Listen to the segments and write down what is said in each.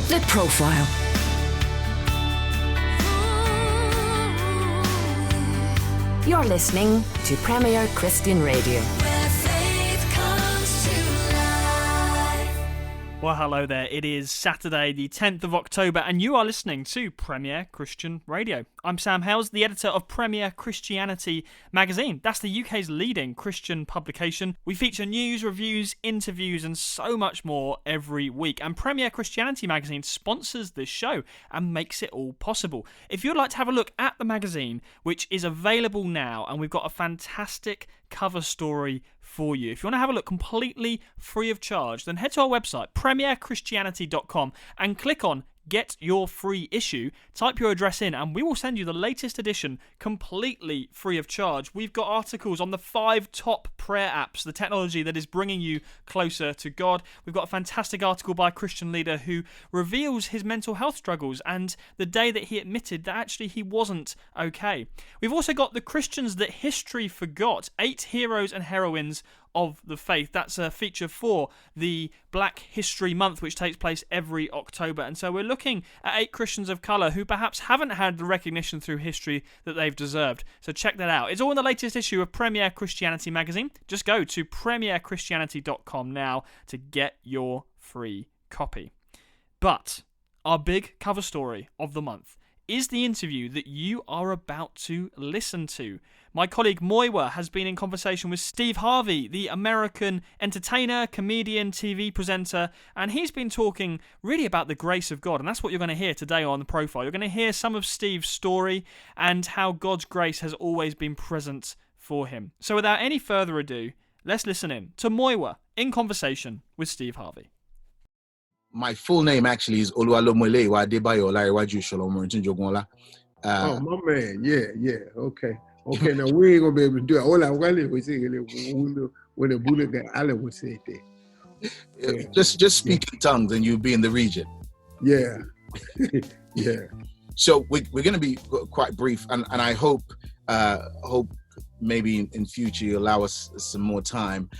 The Profile. You're listening to Premier Christian Radio. Well, hello there. It is Saturday, the 10th of October, and you are listening to Premier Christian Radio. I'm Sam Hales, the editor of Premier Christianity magazine. That's the UK's leading Christian publication. We feature news, reviews, interviews, and so much more every week. And Premier Christianity magazine sponsors this show and makes it all possible. If you'd like to have a look at the magazine, which is available now, and we've got a fantastic cover story for you. If you want to have a look completely free of charge, then head to our website, premierchristianity.com, and click on Get Your Free Issue. Type your address in and we will send you the latest edition completely free of charge. We've got articles on the 5 top prayer apps, the technology that is bringing you closer to God. We've got a fantastic article by a Christian leader who reveals his mental health struggles and the day that he admitted that actually he wasn't okay. We've also got the Christians that history forgot, 8 heroes and heroines of the faith. That's a feature for the Black History Month, which takes place every October. And so we're looking at 8 Christians of colour who perhaps haven't had the recognition through history that they've deserved. So check that out. It's all in the latest issue of Premier Christianity magazine. Just go to premierchristianity.com now to get your free copy. But our big cover story of the month is the interview that you are about to listen to. My colleague Muyiwa has been in conversation with Steve Harvey, the American entertainer, comedian, TV presenter, and he's been talking really about the grace of God, and that's what you're going to hear today on The Profile. You're going to hear some of Steve's story and how God's grace has always been present for him. So without any further ado, let's listen in to Muyiwa in conversation with Steve Harvey. My full name actually is Oluwalomole Adebayo Olariwaju Solomon Jogunla. Oh, my man. Yeah. Okay, now we ain't going to be able to do it. All I want to say when the bullet got Alan would say that. Just speak in tongues and you'll be in the region. Yeah. Yeah. So we're going to be quite brief, and I hope maybe in future you allow us some more time.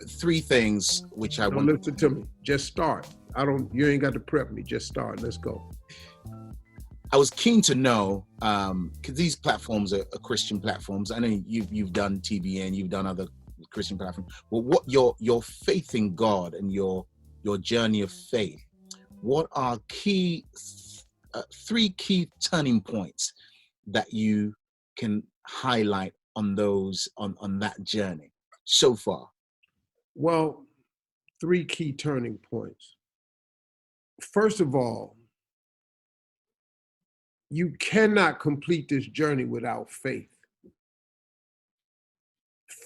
3 things which I want. Listen to me. Just start. You ain't got to prep me. Just start. Let's go. I was keen to know, because these platforms are Christian platforms. I know you've done TBN, you've done other Christian platforms. Well, what your faith in God and your journey of faith, what are 3 key turning points that you can highlight on that journey so far? Well, 3 key turning points. First of all, you cannot complete this journey without faith.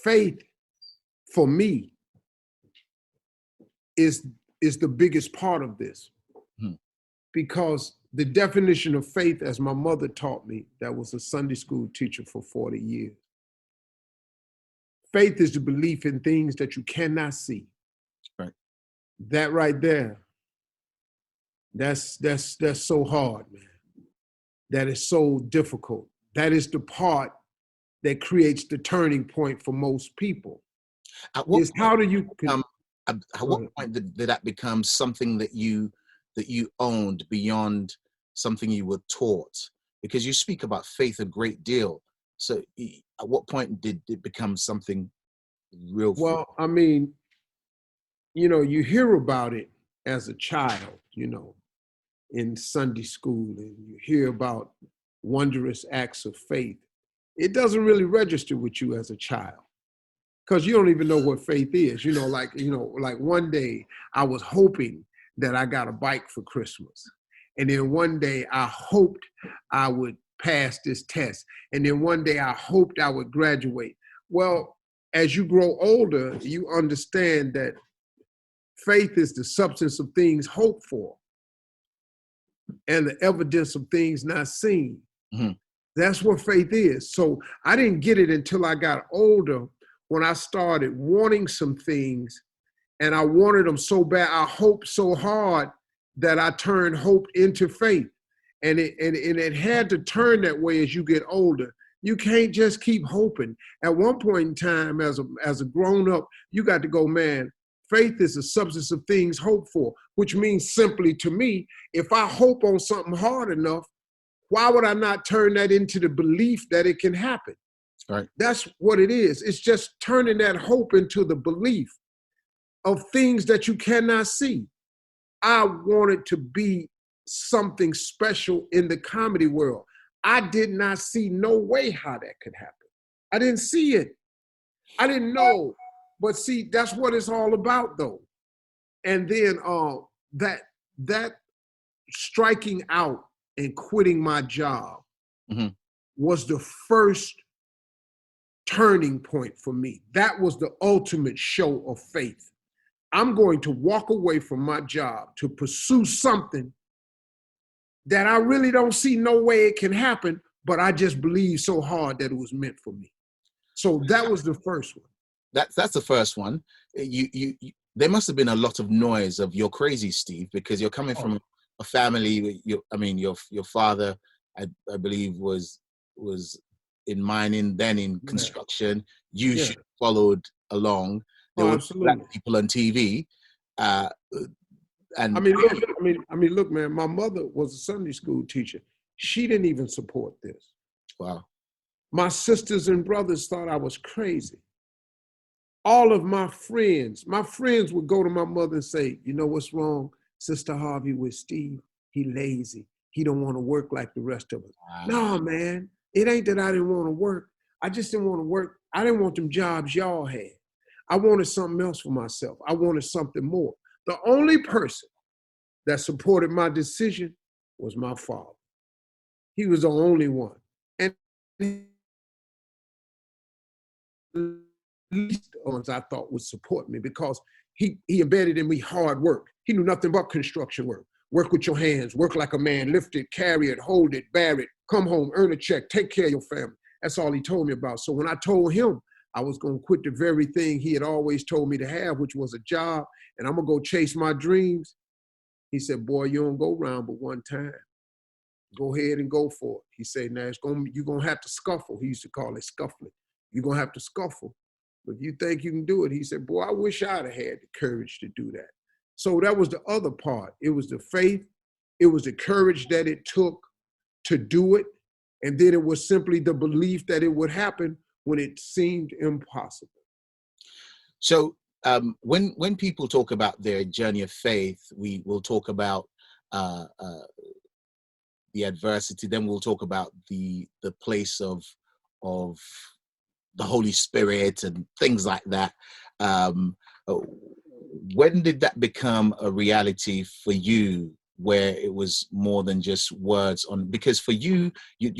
Faith, for me, is the biggest part of this. Because the definition of faith, as my mother taught me, that was a Sunday school teacher for 40 years. Faith is the belief in things that you cannot see. Right. That right there, that's so hard, man. That is so difficult. That is the part that creates the turning point for most people. At what point did that become something that you owned beyond something you were taught? Because you speak about faith a great deal. So at what point did it become something real? Well, I mean, you hear about it as a child, in Sunday school, and you hear about wondrous acts of faith. It doesn't really register with you as a child because you don't even know what faith is. Like one day I was hoping that I got a bike for Christmas. And then one day I hoped I would pass this test. And then one day I hoped I would graduate. Well, as you grow older, you understand that faith is the substance of things hoped for and the evidence of things not seen. Mm-hmm. That's what faith is. So I didn't get it until I got older, when I started wanting some things, and I wanted them so bad. I hoped so hard that I turned hope into faith. And it had to turn that way as you get older. You can't just keep hoping. At one point in time, as a grown up, you got to go, man, Faith is the substance of things hoped for, which means simply to me, if I hope on something hard enough, why would I not turn that into the belief that it can happen? Right. That's what it is. It's just turning that hope into the belief of things that you cannot see. I wanted to be something special in the comedy world. I did not see no way how that could happen. I didn't see it. I didn't know. But see, that's what it's all about, though. And then that striking out and quitting my job was the first turning point for me. That was the ultimate show of faith. I'm going to walk away from my job to pursue something that I really don't see no way it can happen, but I just believe so hard that it was meant for me. So that was the first one. That's the first one. There must have been a lot of noise of "you're crazy, Steve," because you're coming from a family. Your father, I believe, was in mining, then in construction. You followed along. There were black people on TV. And look, man. My mother was a Sunday school teacher. She didn't even support this. Wow. My sisters and brothers thought I was crazy. All of my friends would go to my mother and say, "You know what's wrong, Sister Harvey, with Steve? He lazy. He don't want to work like the rest of us." Wow. No, man, it ain't that I didn't want to work. I just didn't want to work. I didn't want them jobs y'all had. I wanted something else for myself. I wanted something more. The only person that supported my decision was my father. He was the only one. And least ones I thought would support me because he embedded in me hard work. He knew nothing but construction work. Work with your hands, work like a man, lift it, carry it, hold it, bear it, come home, earn a check, take care of your family. That's all he told me about. So when I told him I was going to quit the very thing he had always told me to have, which was a job, and I'm going to go chase my dreams, he said, "Boy, you don't go round but one time. Go ahead and go for it." He said, "Now you're going to have to scuffle." He used to call it scuffling. "You're going to have to scuffle. But if you think you can do it," he said, "Boy, I wish I'd have had the courage to do that." So that was the other part. It was the faith. It was the courage that it took to do it. And then it was simply the belief that it would happen when it seemed impossible. So when people talk about their journey of faith, we will talk about the adversity. Then we'll talk about the place of the Holy Spirit and things like that. When did that become a reality for you, where it was more than just words on? Because for you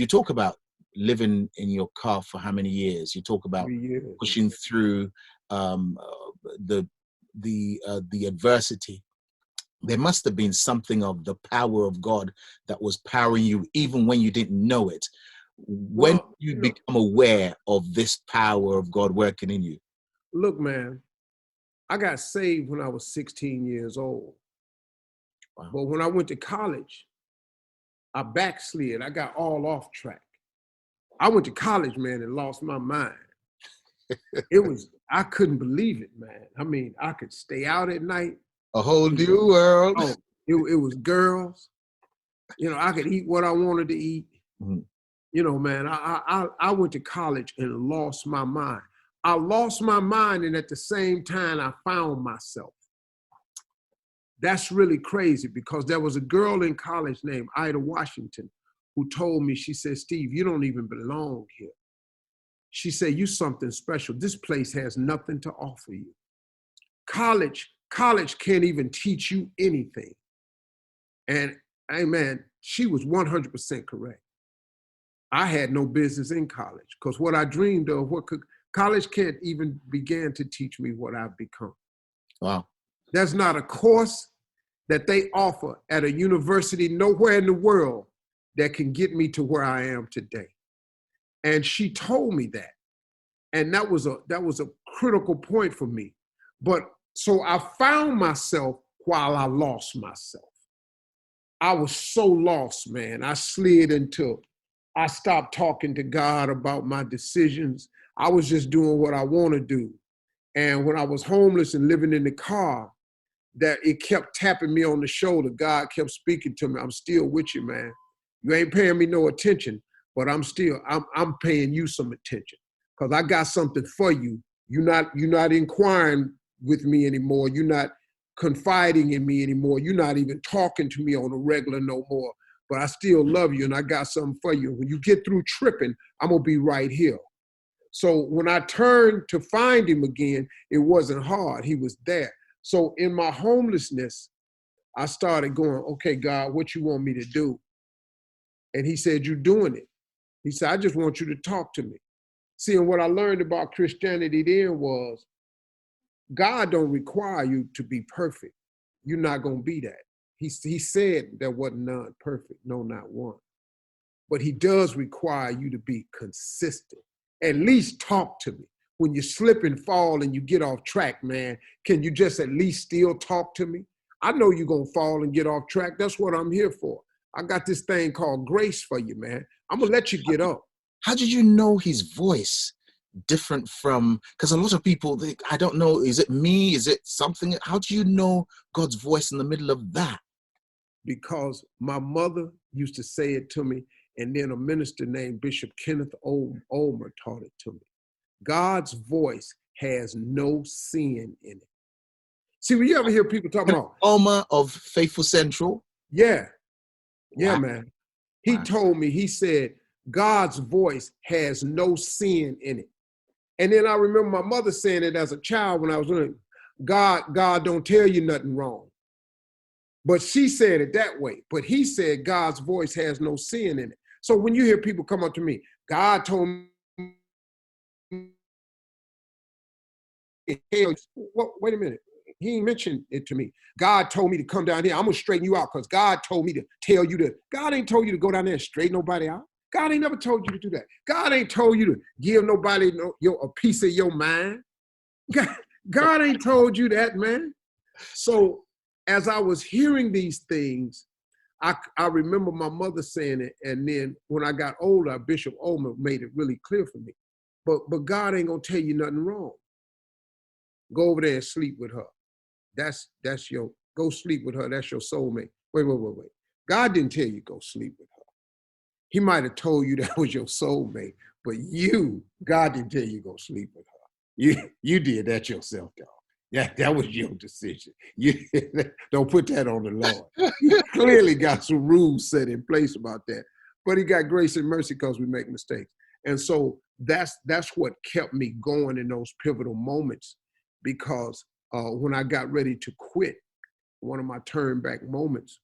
talk about living in your car for how many years? You talk about pushing through the adversity. There must have been something of the power of God that was powering you even when you didn't know it. When you become aware of this power of God working in you? Look, man, I got saved when I was 16 years old. Wow. But when I went to college, I backslid. I got all off track. I went to college, man, and lost my mind. I couldn't believe it, man. I mean, I could stay out at night. A whole new world. Oh, it was girls. I could eat what I wanted to eat. Mm-hmm. Man, I went to college and lost my mind. I lost my mind, and at the same time, I found myself. That's really crazy, because there was a girl in college named Ida Washington who told me, she said, "Steve, you don't even belong here." She said, "You something special. This place has nothing to offer you. College can't even teach you anything." And hey, man, she was 100% correct. I had no business in college, because what I dreamed of, college can't even begin to teach me what I've become. Wow. There's not a course that they offer at a university nowhere in the world that can get me to where I am today. And she told me that. And that was a critical point for me. But so I found myself while I lost myself. I was so lost, man. I stopped talking to God about my decisions. I was just doing what I want to do. And when I was homeless and living in the car, that it kept tapping me on the shoulder. God kept speaking to me. I'm still with you, man. You ain't paying me no attention, but I'm paying you some attention because I got something for you. You're not inquiring with me anymore. You're not confiding in me anymore. You're not even talking to me on a regular no more. But I still love you and I got something for you. When you get through tripping, I'm gonna be right here. So when I turned to find him again, it wasn't hard. He was there. So in my homelessness, I started going, okay, God, what you want me to do? And he said, you're doing it. He said, I just want you to talk to me. See, and what I learned about Christianity then was God don't require you to be perfect. You're not going to be that. He said there wasn't none perfect, no, not one. But he does require you to be consistent. At least talk to me. When you slip and fall and you get off track, man, can you just at least still talk to me? I know you're going to fall and get off track. That's what I'm here for. I got this thing called grace for you, man. I'm going to let you get up. How did you know his voice different from, because a lot of people, I don't know, is it me? Is it something? How do you know God's voice in the middle of that? Because my mother used to say it to me, and then a minister named Bishop Kenneth Olmer taught it to me. God's voice has no sin in it. See, when you ever hear people talking about Olmer of Faithful Central? Yeah, Wow. man. He told me, he said, God's voice has no sin in it. And then I remember my mother saying it as a child when I was doing God don't tell you nothing wrong. But she said it that way. But he said God's voice has no sin in it. So when you hear people come up to me, God told me, wait a minute. He ain't mentioned it to me. God told me to come down here. I'm going to straighten you out because God told me to tell you to. God ain't told you to go down there and straighten nobody out. God ain't never told you to do that. God ain't told you to give nobody a piece of your mind. God ain't told you that, man. So as I was hearing these things, I remember my mother saying it. And then when I got older, Bishop Olmer made it really clear for me. But God ain't going to tell you nothing wrong. Go over there and sleep with her. Go sleep with her. That's your soulmate. Wait. God didn't tell you go sleep with her. He might have told you that was your soulmate, but God didn't tell you go sleep with her. You did that yourself, dog. Yeah, that was your decision. You don't put that on the Lord. He clearly got some rules set in place about that, but he got grace and mercy because we make mistakes. And so that's what kept me going in those pivotal moments, because when I got ready to quit, one of my turn back moments,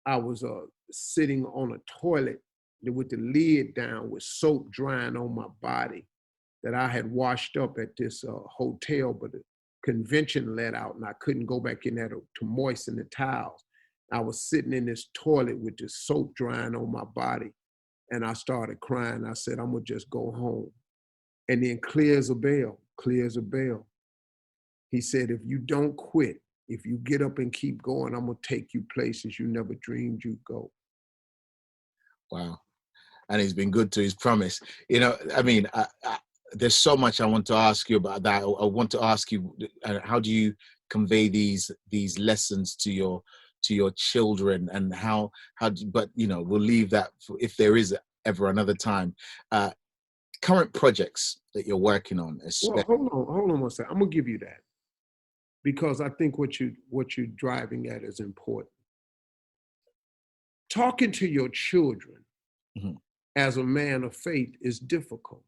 I was sitting on a toilet with the lid down with soap drying on my body that I had washed up at this hotel, but the convention let out and I couldn't go back in there to moisten the towels. I was sitting in this toilet with this soap drying on my body, and I started crying. I said, I'm gonna just go home. And then clear as a bell. He said, if you don't quit, if you get up and keep going, I'm gonna take you places you never dreamed you'd go. Wow. And he's been good to his promise. You know, I mean, there's so much I want to ask you about that. I want to ask you, how do you convey these lessons to your children, and how but you know, we'll leave that for if there is ever another time. Current projects that you're working on. Well, hold on one second. I'm gonna give you that, because I think what you're driving at is important. Talking to your children as a man of faith is difficult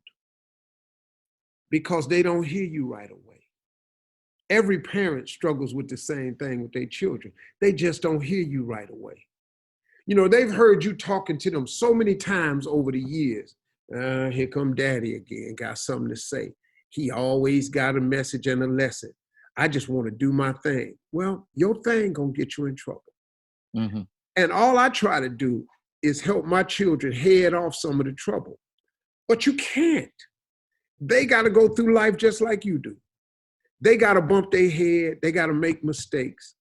because they don't hear you right away. Every parent struggles with the same thing with their children. They just don't hear you right away. You know, they've heard you talking to them so many times over the years. Here come daddy again, got something to say. He always got a message and a lesson. I just want to do my thing. Well, your thing gonna get you in trouble. Mm-hmm. And all I try to do is help my children head off some of the trouble. But you can't. They got to go through life just like you do. They got to bump their head. They got to make mistakes.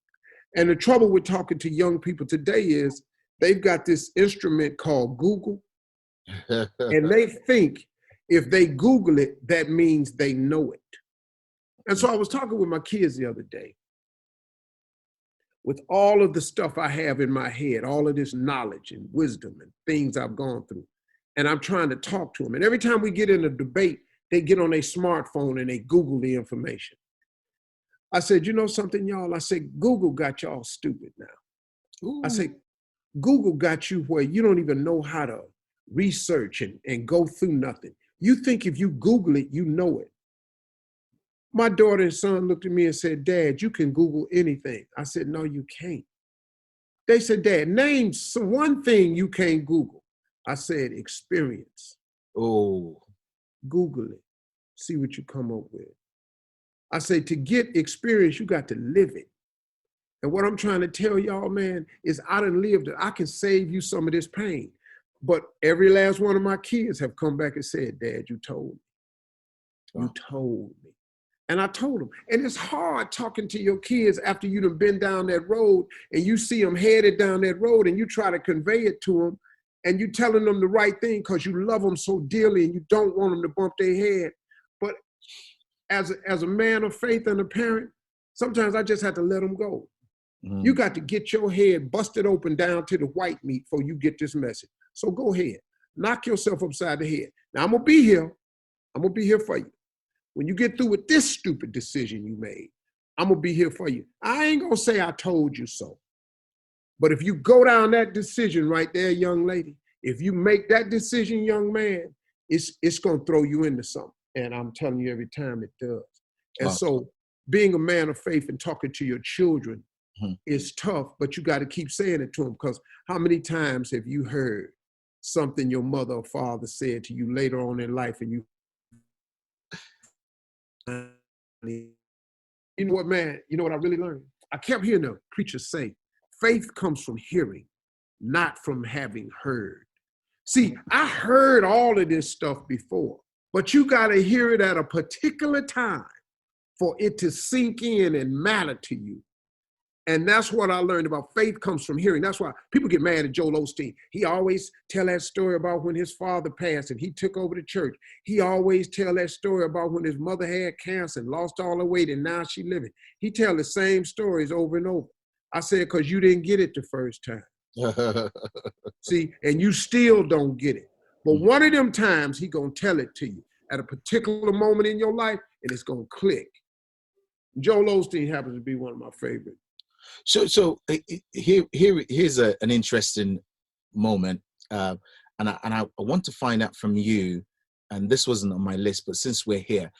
And the trouble with talking to young people today is they've got this instrument called Google. And they think if they Google it, that means they know it. And so I was talking with my kids the other day. With all of the stuff I have in my head, all of this knowledge and wisdom and things I've gone through, and I'm trying to talk to them. And every time we get in a debate, they get on their smartphone and they Google the information. I said, you know something, y'all? I said, Google got y'all stupid now. Ooh. I said, Google got you where you don't even know how to research and go through nothing. You think if you Google it, you know it. My daughter and son looked at me and said, Dad, you can Google anything. I said, no, you can't. They said, Dad, name one thing you can't Google. I said, experience. Oh. Google it. See what you come up with. I say, to get experience, you got to live it. And what I'm trying to tell y'all, man, is I done lived it. I can save you some of this pain. But every last one of my kids have come back and said, Dad, you told me. Wow. You told me. And I told them. And it's hard talking to your kids after you've been down that road and you see them headed down that road and you try to convey it to them and you telling them the right thing because you love them so dearly and you don't want them to bump their head. But as a man of faith and a parent, sometimes I just have to let them go. Mm. You got to get your head busted open down to the white meat before you get this message. So go ahead, knock yourself upside the head. Now I'm gonna be here. I'm gonna be here for you. When you get through with this stupid decision you made, I'm gonna be here for you. I ain't gonna say I told you so. But if you go down that decision right there, young lady, if you make that decision, young man, it's gonna throw you into something. And I'm telling you every time it does. And so being a man of faith and talking to your children is tough, but you got to keep saying it to them, because how many times have you heard something your mother or father said to you later on in life and you know what, man, you know what I really learned? I kept hearing the preacher say, faith comes from hearing, not from having heard. See, I heard all of this stuff before, but you got to hear it at a particular time for it to sink in and matter to you. And that's what I learned about faith comes from hearing. That's why people get mad at Joel Osteen. He always tell that story about when his father passed and he took over the church. He always tell that story about when his mother had cancer and lost all her weight and now she living. He tell the same stories over and over. I said, because you didn't get it the first time. See, and you still don't get it. But one of them times he gonna tell it to you at a particular moment in your life and it's gonna click. Joel Osteen happens to be one of my favorites. So here's an interesting moment, and I want to find out from you, and this wasn't on my list, but since we're here,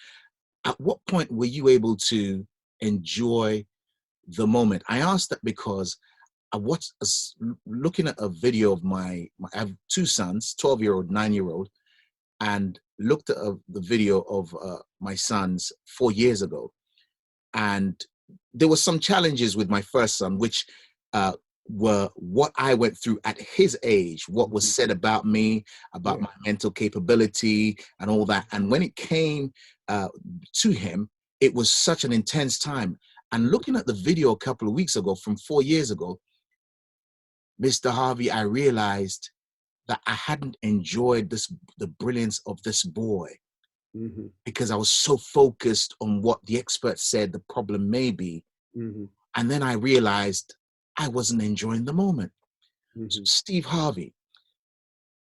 at what point were you able to enjoy the moment? I asked that because I watched looking at a video of I have two sons, 12-year-old, 9-year-old, and looked at the video of my sons 4 years ago, and there were some challenges with my first son, which were what I went through at his age, what was said about me, about my mental capability and all that. And when it came to him, it was such an intense time. And looking at the video a couple of weeks ago from 4 years ago, Mr. Harvey, I realized that I hadn't enjoyed the brilliance of this boy. Mm-hmm. Because I was so focused on what the experts said the problem may be. Mm-hmm. And then I realized I wasn't enjoying the moment. Mm-hmm. So Steve Harvey,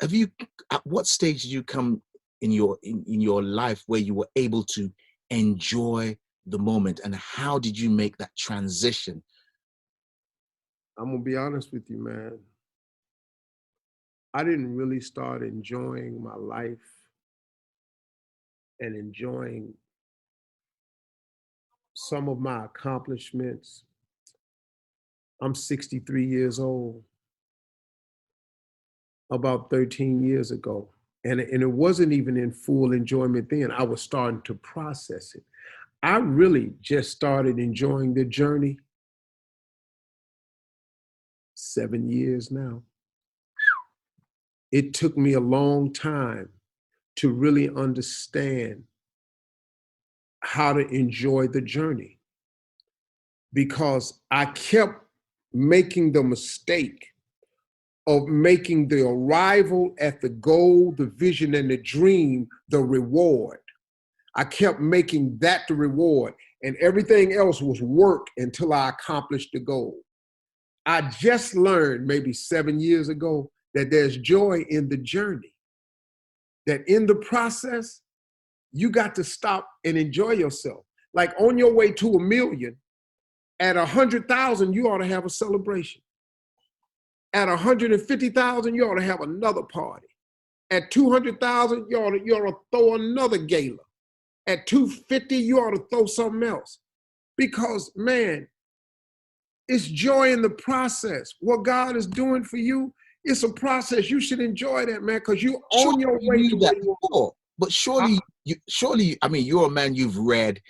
at what stage did you come in your life where you were able to enjoy the moment, and how did you make that transition? I'm gonna be honest with you, man. I didn't really start enjoying my life and enjoying some of my accomplishments. I'm 63 years old, about 13 years ago. And it wasn't even in full enjoyment then. I was starting to process it. I really just started enjoying the journey 7 years now. It took me a long time to really understand how to enjoy the journey, because I kept making the mistake of making the arrival at the goal, the vision, and the dream the reward. I kept making that the reward. and everything else was work until I accomplished the goal. I just learned maybe 7 years ago that there's joy in the journey, that in the process, you got to stop and enjoy yourself. Like on your way to 1 million, at 100,000, you ought to have a celebration. At 150,000, you ought to have another party. At 200,000, you ought to throw another gala. At 250, you ought to throw something else. Because, man, it's joy in the process. What God is doing for you, it's a process. You should enjoy that, man, because you're on your way to where you before. But surely, I mean, you're a man, you've read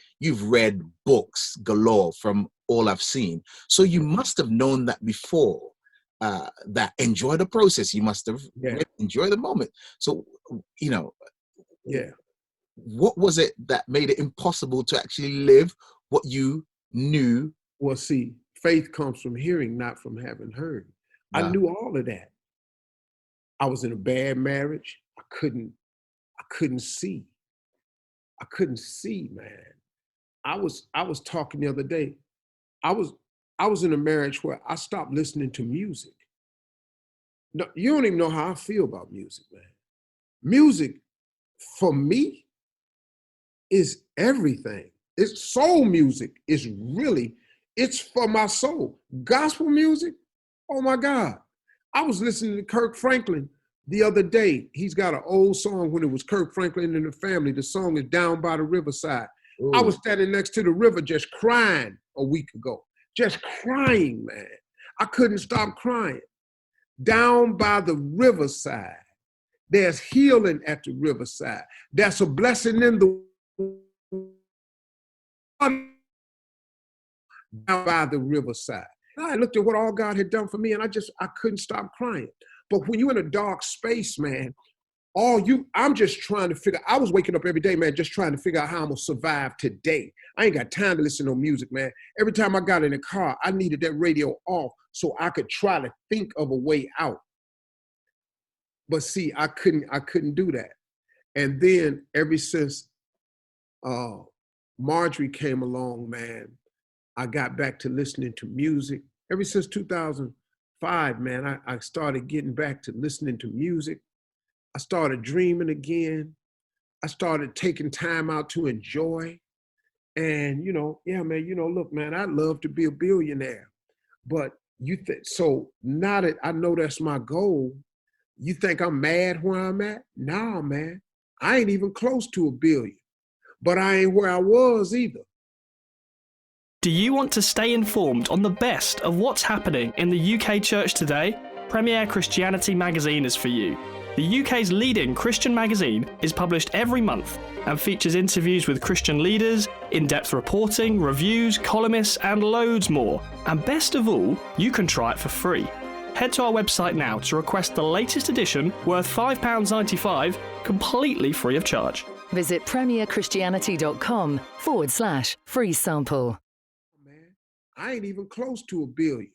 books galore from all I've seen. So you must have known that before, that enjoy the process. You must have enjoy the moment. So, what was it that made it impossible to actually live what you knew? Well, see, faith comes from hearing, not from having heard. Wow. I knew all of that. I was in a bad marriage. I couldn't see. I couldn't see, man. I was talking the other day. I was in a marriage where I stopped listening to music. No, you don't even know how I feel about music, man. Music, for me, is everything. It's soul music. It's for my soul. Gospel music, oh my God. I was listening to Kirk Franklin the other day. He's got an old song when it was Kirk Franklin and the Family. The song is Down by the Riverside. Ooh. I was standing next to the river just crying a week ago. Just crying, man. I couldn't stop crying. Down by the riverside. There's healing at the riverside. There's a blessing in the down by the riverside. I looked at what all God had done for me, and I couldn't stop crying. But when you're in a dark space, man, I'm just trying to figure, I was waking up every day, man, just trying to figure out how I'm gonna survive today. I ain't got time to listen to no music, man. Every time I got in the car, I needed that radio off so I could try to think of a way out. But see, I couldn't do that. And then ever since Marjorie came along, man, I got back to listening to music. Ever since 2005, man, I started getting back to listening to music. I started dreaming again. I started taking time out to enjoy. And, look, man, I'd love to be a billionaire. But so now that I know that's my goal, you think I'm mad where I'm at? Nah, man, I ain't even close to $1 billion. But I ain't where I was either. Do you want to stay informed on the best of what's happening in the UK church today? Premier Christianity magazine is for you. The UK's leading Christian magazine is published every month and features interviews with Christian leaders, in-depth reporting, reviews, columnists, and loads more. And best of all, you can try it for free. Head to our website now to request the latest edition worth £5.95 completely free of charge. Visit premierchristianity.com/free sample. Man, I ain't even close to $1 billion,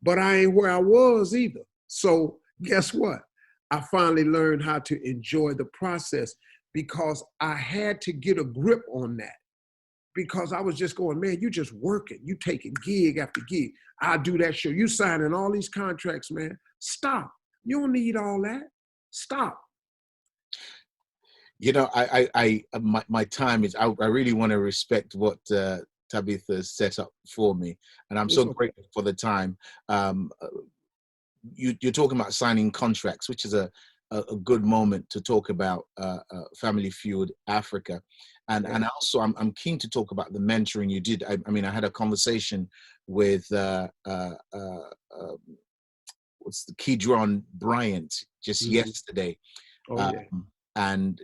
but I ain't where I was either. So guess what? I finally learned how to enjoy the process because I had to get a grip on that. Because I was just going, man, you just working. You taking gig after gig. I do that show. You signing all these contracts, man. Stop. You don't need all that. Stop. My time is, I really want to respect what Tabitha set up for me. And I'm so grateful for the time. You're talking about signing contracts, which is a good moment to talk about Family Feud Africa. And also I'm keen to talk about the mentoring you did. I mean, I had a conversation with Kidron Bryant just yesterday. And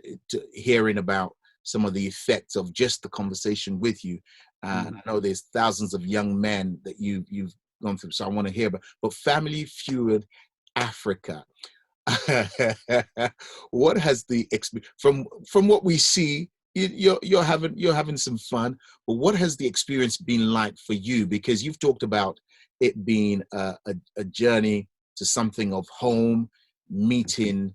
hearing about some of the effects of just the conversation with you. And I know there's thousands of young men that you've gone through, so I want to hear about. But Family Feud Africa, what has the experience from what we see? You're having some fun, but what has the experience been like for you? Because you've talked about it being a journey to something of home, meeting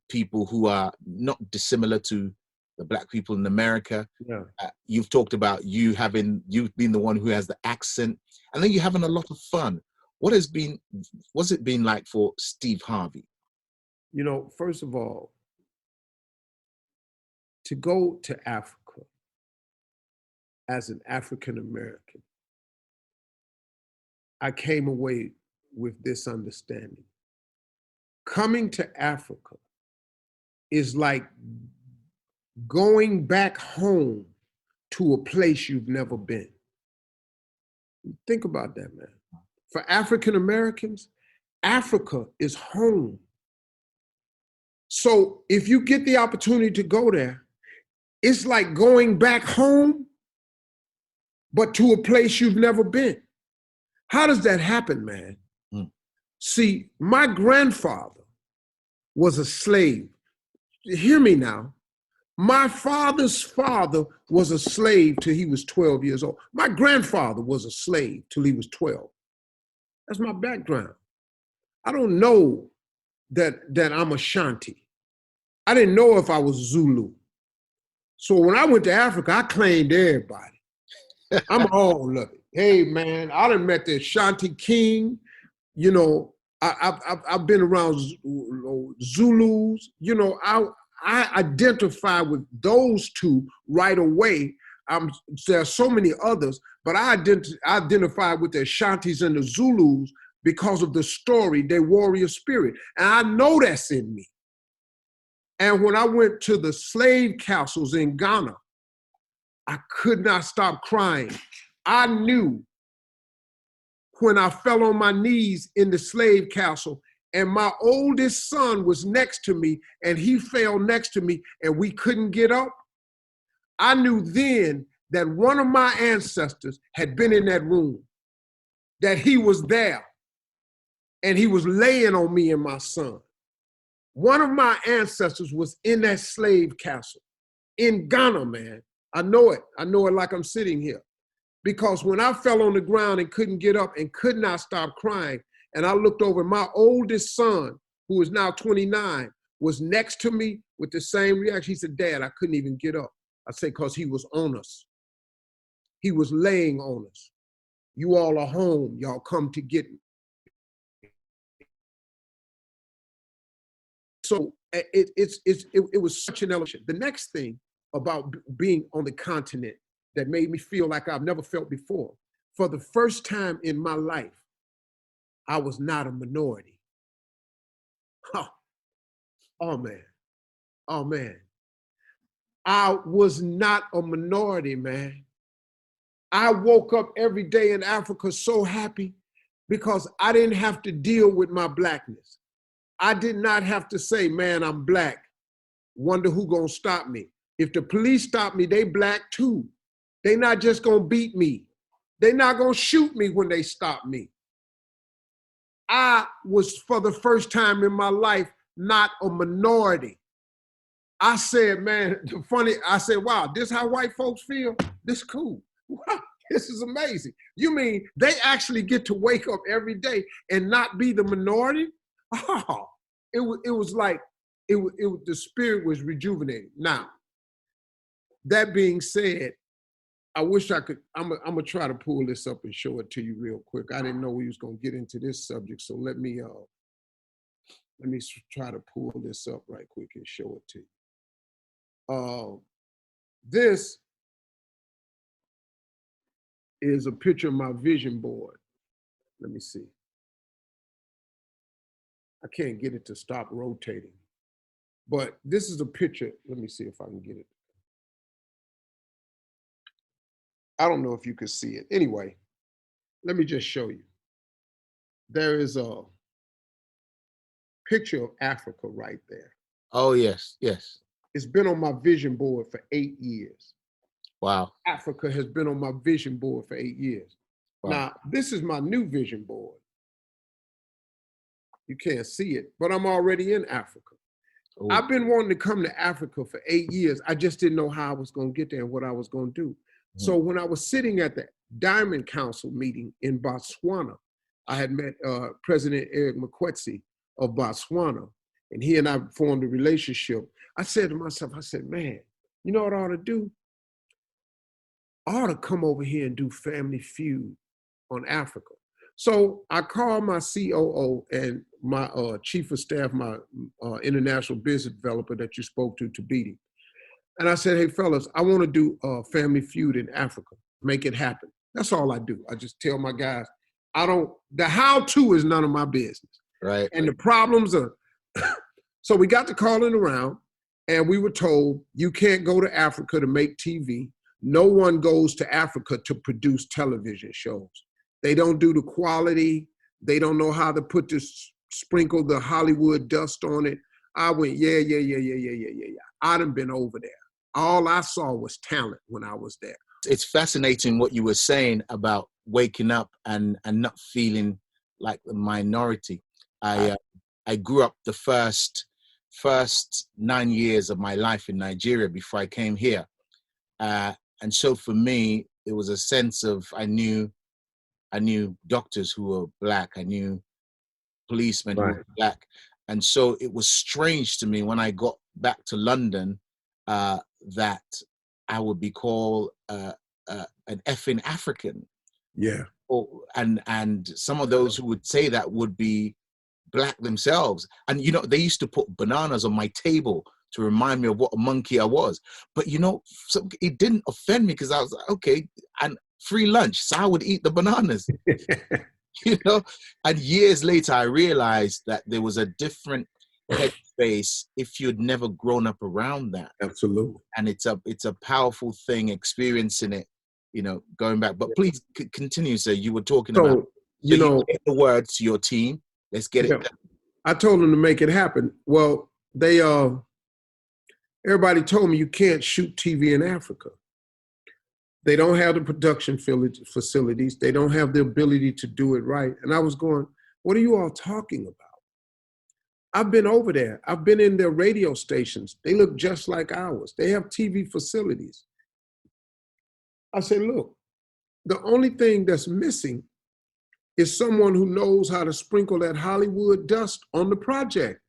people who are not dissimilar to the Black people in America. Yeah. You've talked about you've been the one who has the accent, and then you're having a lot of fun. What's it been like for Steve Harvey? You know, first of all, to go to Africa as an African American, I came away with this understanding. Coming to Africa is like going back home to a place you've never been. Think about that, man. For African Americans, Africa is home. So if you get the opportunity to go there, it's like going back home, but to a place you've never been. How does that happen, man? See, my grandfather was a slave. Hear me now. My father's father was a slave till he was 12 years old. My grandfather was a slave till he was 12. That's my background. I don't know that I'm Ashanti. I didn't know if I was Zulu. So when I went to Africa, I claimed everybody. I'm all of it. Hey, man, I done met the Ashanti king. You know, I've been around Zulus. You know, I identify with those two right away. There are so many others, but I identify with the Ashantis and the Zulus because of the story, their warrior spirit. And I know that's in me. And when I went to the slave castles in Ghana, I could not stop crying. I knew when I fell on my knees in the slave castle and my oldest son was next to me and he fell next to me and we couldn't get up, I knew then that one of my ancestors had been in that room, that he was there and he was laying on me and my son. One of my ancestors was in that slave castle in Ghana, man. I know it like I'm sitting here. Because when I fell on the ground and couldn't get up and could not stop crying, and I looked over, my oldest son, who is now 29, was next to me with the same reaction. He said, Dad, I couldn't even get up. I said, because he was on us. He was laying on us. You all are home. Y'all come to get me. So it was such an elevation. The next thing about being on the continent that made me feel like I've never felt before, for the first time in my life, I was not a minority. Huh. Oh man. Oh man. I was not a minority, man. I woke up every day in Africa so happy because I didn't have to deal with my blackness. I did not have to say, man, I'm black. Wonder who gonna stop me. If the police stop me, they black too. They not just gonna beat me. They not gonna shoot me when they stop me. I was, for the first time in my life, not a minority. I said, man, I said, wow, this how white folks feel? This cool. Wow, this is amazing. You mean they actually get to wake up every day and not be the minority? Oh, it was like, the spirit was rejuvenated. Now, that being said, I wish I could, I'm gonna try to pull this up and show it to you real quick. I didn't know we was gonna get into this subject, so let me try to pull this up right quick and show it to you. This is a picture of my vision board. Let me see. I can't get it to stop rotating, but this is a picture. Let me see if I can get it. I don't know if you can see it. Anyway, let me just show you. There is a picture of Africa right there. Oh, yes, yes. It's been on my vision board for 8 years. Wow. Africa has been on my vision board for 8 years. Wow. Now, this is my new vision board. You can't see it, but I'm already in Africa. Ooh. I've been wanting to come to Africa for 8 years. I just didn't know how I was going to get there and what I was going to do. So when I was sitting at the Diamond Council meeting in Botswana, I had met President Eric Mokwetsi of Botswana, and he and I formed a relationship. I said to myself, I said, man, You know what I ought to do? I ought to come over here and do Family Feud on Africa. So I called my COO and my chief of staff, my international business developer that you spoke to Tabiti. And I said, hey, fellas, I want to do Family Feud in Africa. Make it happen. That's all I do. I just tell my guys, the how-to is none of my business. Right. And the problems are, so we got to calling around and we were told, you can't go to Africa to make TV. No one goes to Africa to produce television shows. They don't do the quality. They don't know how to sprinkle the Hollywood dust on it. I went, yeah. I done been over there. All I saw was talent when I was there. It's fascinating what you were saying about waking up and not feeling like the minority. I grew up the first 9 years of my life in Nigeria before I came here. And so for me, it was a sense of, I knew doctors who were Black. I knew policemen who were Black. And so it was strange to me when I got back to London that I would be called an effing African. Yeah. And some of those who would say that would be Black themselves. And, you know, they used to put bananas on my table to remind me of what a monkey I was. But, you know, so it didn't offend me because I was like, okay, and free lunch, so I would eat the bananas. You know, and years later, I realized that there was a different headspace if you'd never grown up around that. Absolutely. And it's a powerful thing, experiencing it, you know, going back. But please continue, sir. You were talking about, you know, you get the word to your team. Let's get it done. I told them to make it happen. Well, they everybody told me you can't shoot TV in Africa. They don't have the production facilities. They don't have the ability to do it right. And I was going, what are you all talking about? I've been over there. I've been in their radio stations. They look just like ours. They have TV facilities. I said, look, the only thing that's missing is someone who knows how to sprinkle that Hollywood dust on the project.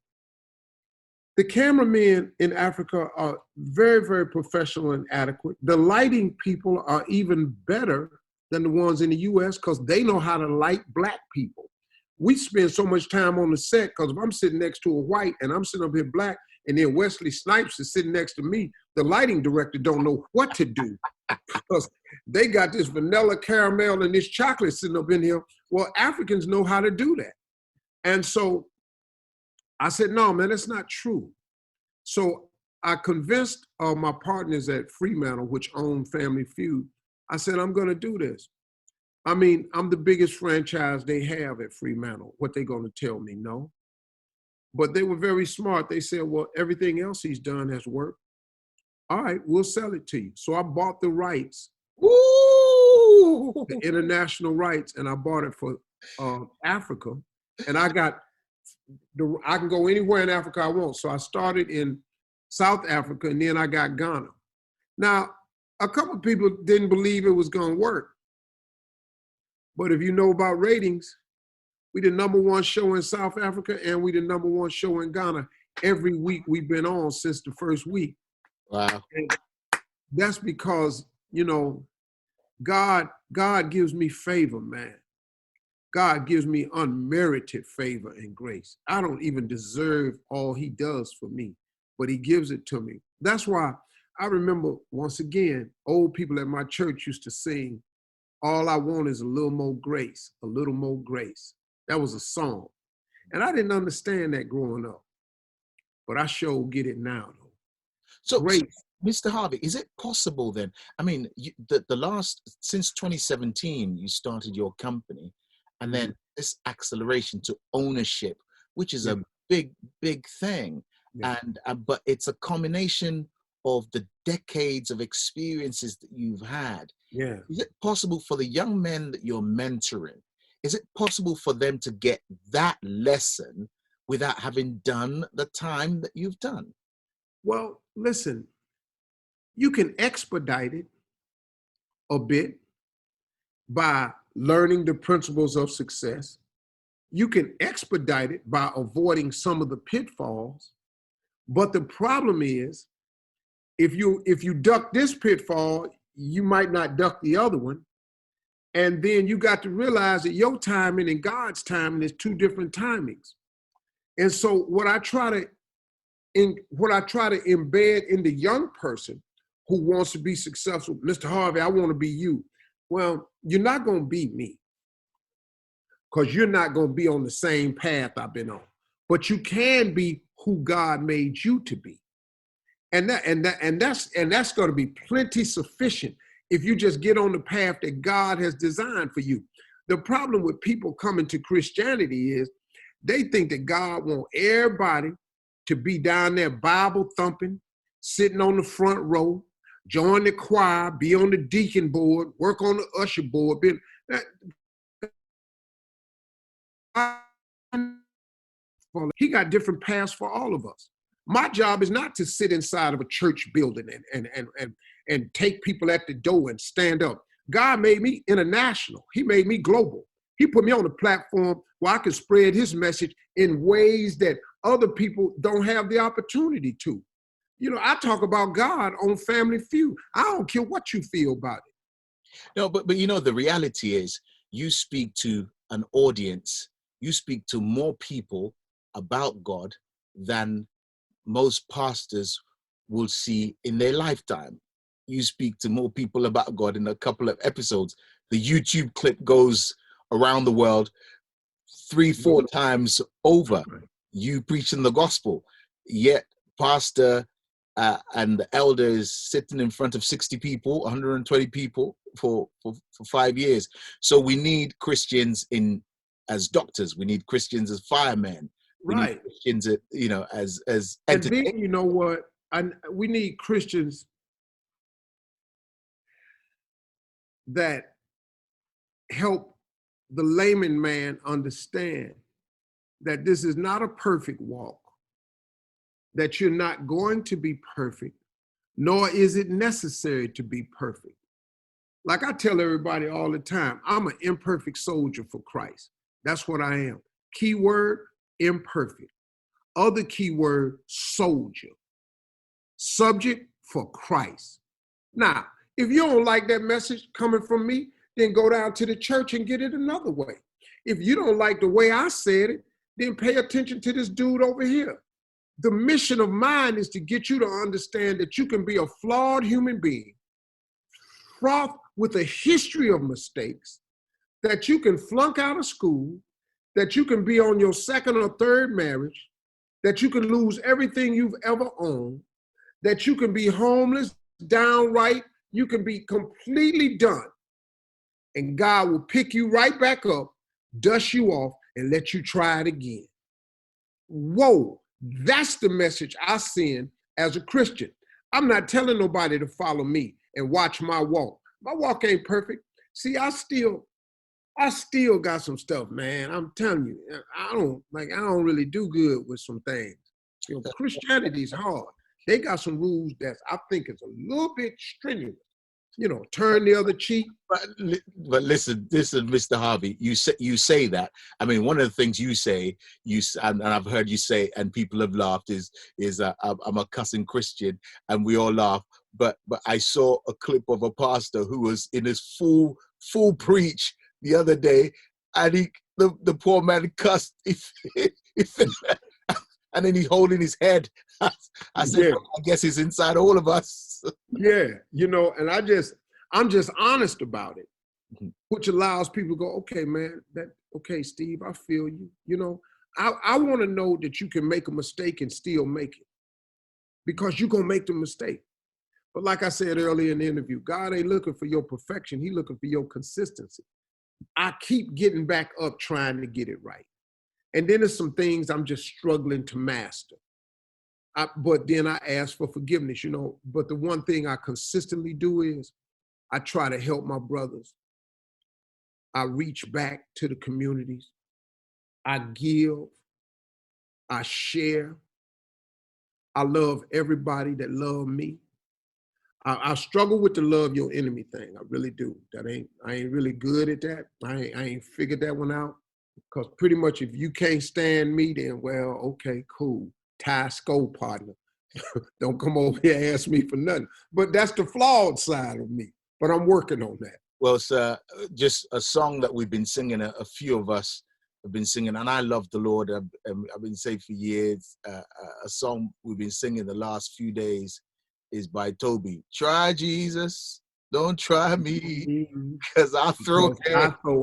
The cameramen in Africa are very, very professional and adequate. The lighting people are even better than the ones in the US because they know how to light Black people. We spend so much time on the set because if I'm sitting next to a white and I'm sitting up here Black and then Wesley Snipes is sitting next to me, the lighting director don't know what to do because they got this vanilla caramel and this chocolate sitting up in here. Well, Africans know how to do that. And so I said, no, man, that's not true. So I convinced my partners at Fremantle, which own Family Feud. I said, I'm going to do this. I mean, I'm the biggest franchise they have at Fremantle. What they going to tell me? No. But they were very smart. They said, well, everything else he's done has worked. All right, we'll sell it to you. So I bought the rights, the international rights, and I bought it for Africa. And I can go anywhere in Africa I want. So I started in South Africa, and then I got Ghana. Now, a couple of people didn't believe it was going to work. But if you know about ratings, we the #1 show in South Africa, and we the #1 show in Ghana every week we've been on since the first week. Wow. And that's because, you know, God gives me favor, man. God gives me unmerited favor and grace. I don't even deserve all he does for me, but he gives it to me. That's why I remember, once again, old people at my church used to sing, all I want is a little more grace, a little more grace. That was a song. And I didn't understand that growing up, but I sure get it now, though. So, Grace. Mr. Harvey, is it possible then? I mean, since 2017, you started your company, and then this acceleration to ownership, which is a big, big thing. Yeah. And but it's a combination of the decades of experiences that you've had. Yeah. Is it possible for the young men that you're mentoring, is it possible for them to get that lesson without having done the time that you've done? Well, listen, you can expedite it a bit by learning the principles of success. You can expedite it by avoiding some of the pitfalls. But the problem is if you duck this pitfall, you might not duck the other one. And then you got to realize that your timing and God's timing is two different timings. And so what I try to embed in the young person who wants to be successful, Mr. Harvey, I want to be you. Well, you're not going to be me, because you're not going to be on the same path I've been on. But you can be who God made you to be. And that's going to be plenty sufficient if you just get on the path that God has designed for you. The problem with people coming to Christianity is they think that God wants everybody to be down there Bible thumping, sitting on the front row, join the choir, be on the deacon board, work on the usher board. He got different paths for all of us. My job is not to sit inside of a church building and take people at the door and stand up. God made me international. He made me global. He put me on a platform where I can spread his message in ways that other people don't have the opportunity to. You know, I talk about God on Family Feud. I don't care what you feel about it. No, but you know, the reality is you speak to an audience, you speak to more people about God than most pastors will see in their lifetime. You speak to more people about God in a couple of episodes. The YouTube clip goes around the world 3-4 times over. You preaching the gospel, yet pastor and the elder is sitting in front of 60 people, 120 people for 5 years. So we need Christians as doctors. We need Christians as firemen. We need Christians, as and then, you know what? We need Christians that help the layman man understand that this is not a perfect walk, that you're not going to be perfect, nor is it necessary to be perfect. Like I tell everybody all the time, I'm an imperfect soldier for Christ. That's what I am. Keyword, imperfect. Other keyword, soldier. Subject, for Christ. Now, if you don't like that message coming from me, then go down to the church and get it another way. If you don't like the way I said it, then pay attention to this dude over here. The mission of mine is to get you to understand that you can be a flawed human being, fraught with a history of mistakes, that you can flunk out of school, that you can be on your second or third marriage, that you can lose everything you've ever owned, that you can be homeless, downright, you can be completely done. And God will pick you right back up, dust you off, and let you try it again. Whoa, that's the message I send as a Christian. I'm not telling nobody to follow me and watch my walk. My walk ain't perfect. See, I still got some stuff, man. I'm telling you, I don't really do good with some things. You know, Christianity is hard. They got some rules that I think is a little bit strenuous. You know, turn the other cheek. But listen, Mr. Harvey, you say that. I mean, one of the things you say, and I've heard you say, and people have laughed, is I'm a cussing Christian, and we all laugh. But I saw a clip of a pastor who was in his full preach the other day, and the poor man cussed. And then he's holding his head. I said, yeah. I guess he's inside all of us. Yeah, you know, and I'm just honest about it, which allows people to go, okay, man, okay, Steve, I feel you. You know, I want to know that you can make a mistake and still make it, because you're going to make the mistake. But like I said earlier in the interview, God ain't looking for your perfection. He's looking for your consistency. I keep getting back up trying to get it right. And then there's some things I'm just struggling to master. But then I ask for forgiveness, you know. But the one thing I consistently do is I try to help my brothers. I reach back to the communities. I give. I share. I love everybody that love me. I struggle with the love your enemy thing. I really do. I ain't really good at that. I ain't figured that one out. Because pretty much if you can't stand me, then, well, okay, cool. Tie skull partner. Don't come over here and ask me for nothing. But that's the flawed side of me. But I'm working on that. Well, sir, just a song that we've been singing, a few of us have been singing, and I love the Lord. I've been saying for years, a song we've been singing the last few days is by Toby. Try Jesus, don't try me, because I throw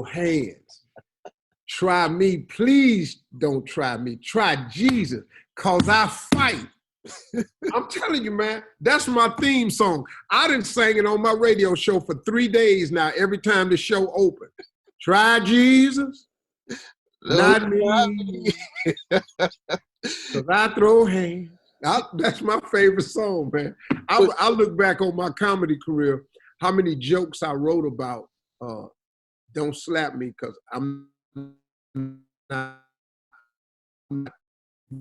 hands. Try me, please don't try me. Try Jesus, because I fight. I'm telling you, man, that's my theme song. I done sang it on my radio show for 3 days now, every time the show opens. Try Jesus, not me, because I throw hands. That's my favorite song, man. I look back on my comedy career, how many jokes I wrote about don't slap me because I'm not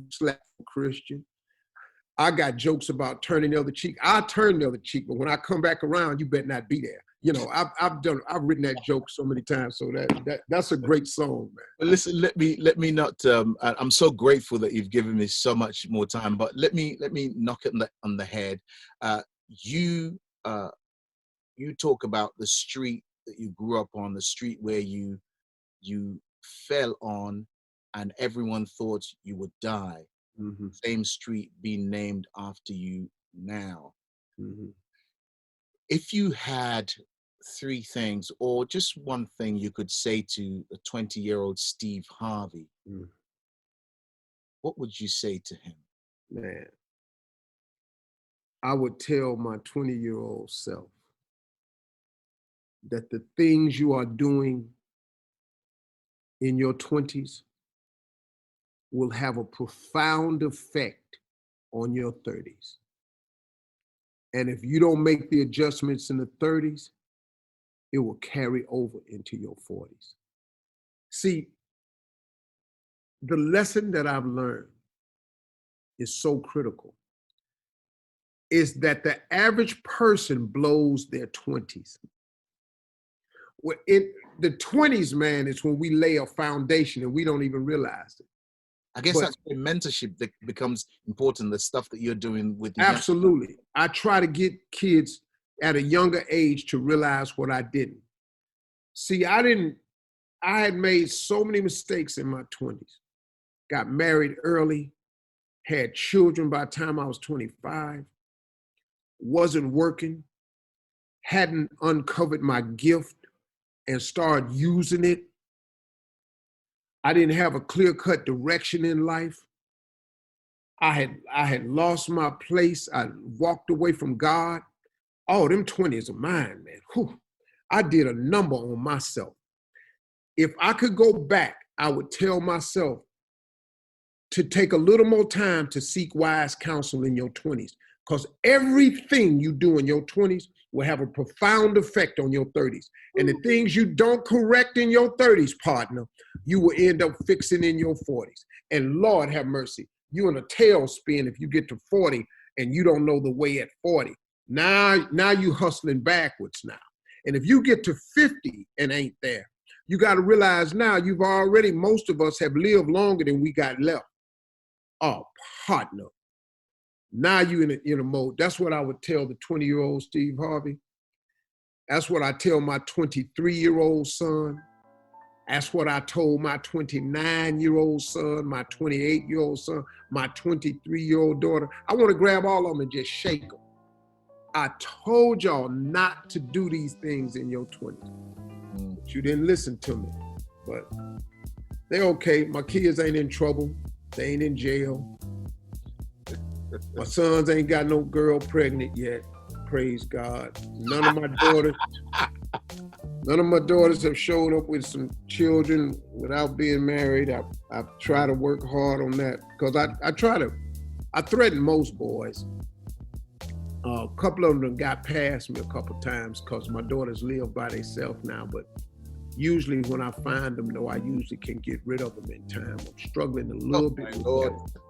slap Christian. I got jokes about turning the other cheek. I turn the other cheek, but when I come back around, you better not be there. You know, I've written that joke so many times, so that's a great song, man. Well, listen, let me not. I'm so grateful that you've given me so much more time, but let me knock it on the head. You talk about the street that you grew up on, the street where you fell on, and everyone thought you would die. Mm-hmm. Same street being named after you now. Mm-hmm. If you had 3 things or just one thing you could say to a 20-year-old Steve Harvey, what would you say to him? Man, I would tell my 20-year-old self that the things you are doing in your 20s will have a profound effect on your 30s. And if you don't make the adjustments in the 30s, it will carry over into your 40s. See, the lesson that I've learned is so critical, is that the average person blows their 20s. In the 20s, man, is when we lay a foundation and we don't even realize it. I guess that's where mentorship that becomes important, the stuff that you're doing with the absolutely. I try to get kids at a younger age to realize what I didn't. See, I had made so many mistakes in my 20s. Got married early, had children by the time I was 25, wasn't working, hadn't uncovered my gift and started using it. I didn't have a clear-cut direction in life. I had lost my place. I walked away from God. Oh, them 20s of mine, man. Whew. I did a number on myself. If I could go back, I would tell myself to take a little more time to seek wise counsel in your 20s, because everything you do in your 20s will have a profound effect on your 30s. And the things you don't correct in your 30s, partner, you will end up fixing in your 40s. And Lord have mercy, you in a tailspin if you get to 40 and you don't know the way at 40. Now you hustling backwards now. And if you get to 50 and ain't there, you got to realize now most of us have lived longer than we got left. Oh, partner. Now you in a mode. That's what I would tell the 20-year-old Steve Harvey. That's what I tell my 23-year-old son. That's what I told my 29-year-old son, my 28-year-old son, my 23-year-old daughter. I want to grab all of them and just shake them. I told y'all not to do these things in your 20s. But you didn't listen to me. But they're okay. My kids ain't in trouble. They ain't in jail. My sons ain't got no girl pregnant yet. Praise God. None of my daughters have showed up with some children without being married. I try to work hard on that because I threaten most boys. A couple of them got past me a couple times because my daughters live by themselves now. But usually when I find them, though, I usually can get rid of them in time. I'm struggling a little bit with that.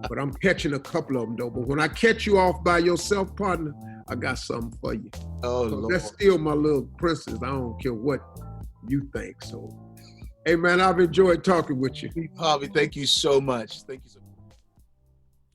But I'm catching a couple of them, though. But when I catch you off by yourself, partner, I got something for you. Oh, Lord. That's still my little princess. I don't care what you think. So, hey, man, I've enjoyed talking with you. Harvey, thank you so much. Thank you so much.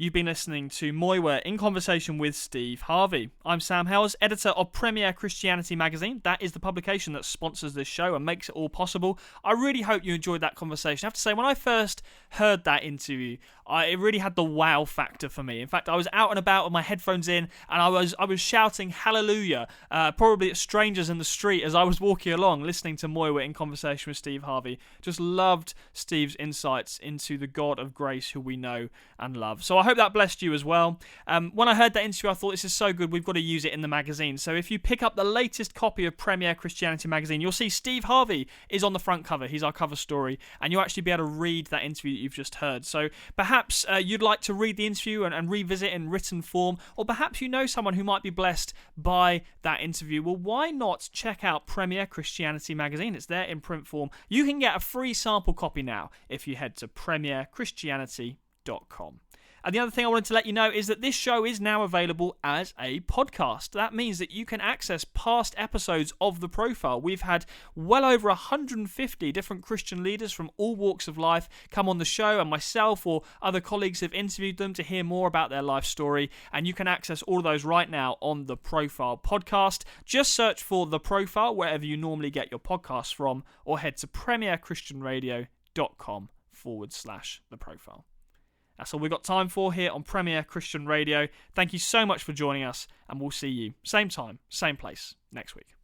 You've been listening to Muyiwa in conversation with Steve Harvey. I'm Sam Howes, editor of Premier Christianity magazine. That is the publication that sponsors this show and makes it all possible. I really hope you enjoyed that conversation. I have to say, when I first heard that interview, it really had the wow factor for me. In fact, I was out and about with my headphones in, and I was shouting hallelujah, probably at strangers in the street as I was walking along, listening to Muyiwa in conversation with Steve Harvey. Just loved Steve's insights into the God of grace who we know and love. So I hope that blessed you as well. When I heard that interview, I thought, this is so good, we've got to use it in the magazine. So if you pick up the latest copy of Premier Christianity magazine, you'll see Steve Harvey is on the front cover. He's our cover story, and you'll actually be able to read that interview that you've just heard. So perhaps you'd like to read the interview and revisit in written form, or perhaps you know someone who might be blessed by that interview. Well, why not check out Premier Christianity magazine? It's there in print form. You can get a free sample copy now if you head to premierchristianity.com. And the other thing I wanted to let you know is that this show is now available as a podcast. That means that you can access past episodes of The Profile. We've had well over 150 different Christian leaders from all walks of life come on the show, and myself or other colleagues have interviewed them to hear more about their life story. And you can access all of those right now on The Profile podcast. Just search for The Profile wherever you normally get your podcasts from, or head to premierchristianradio.com/The Profile. That's all we've got time for here on Premier Christian Radio. Thank you so much for joining us, and we'll see you same time, same place next week.